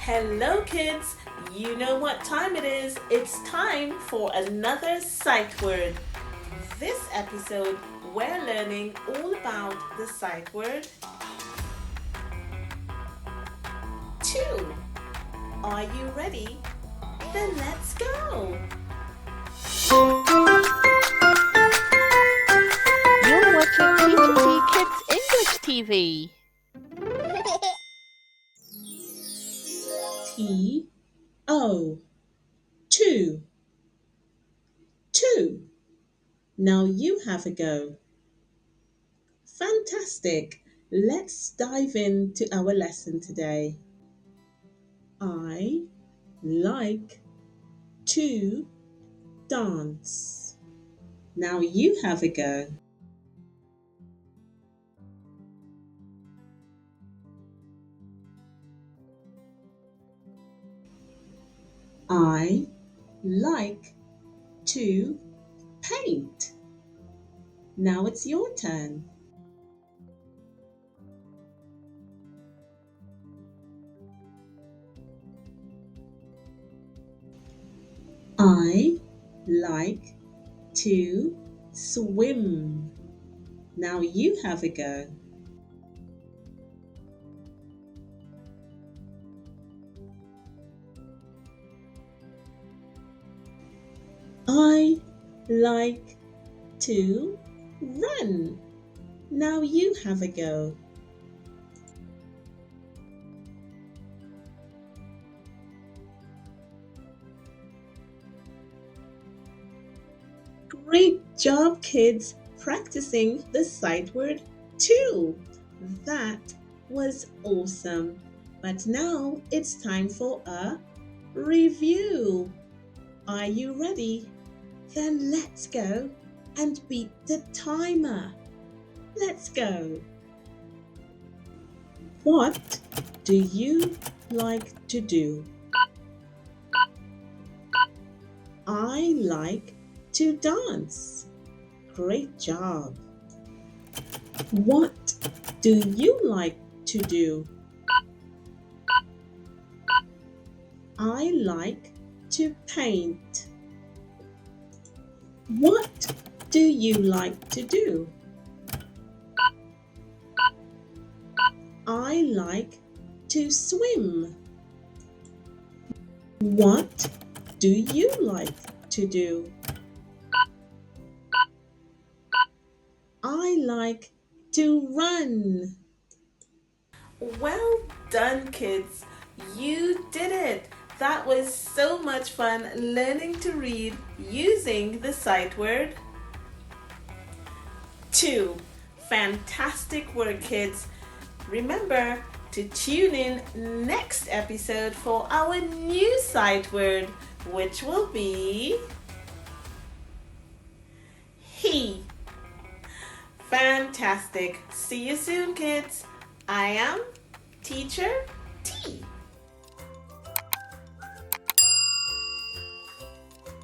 Hello kids, you know what time it is. It's time for another sight word. This episode, we're learning all about the sight word two. Are you ready? Then let's go. You're watching Teacher T Kids English TV. T-O, two. Two. Now you have a go. Fantastic. Let's dive into our lesson today. I like to dance. Now you have a go. I like to paint. Now it's your turn. I like to swim. Now you have a go. I like to run. Now you have a go. Great job, kids, practicing the sight word too. That was awesome. But now it's time for a review. Are you ready? Then let's go and beat the timer. Let's go. What do you like to do? I like to dance. Great job. What do you like to do? I like to paint. What do you like to do? I like to swim. What do you like to do? I like to run. Well done, kids. You did it. That was so much fun learning to read using the sight word two. Fantastic work, kids. Remember to tune in next episode for our new sight word, which will be he. Fantastic. See you soon, kids. I am Teacher T.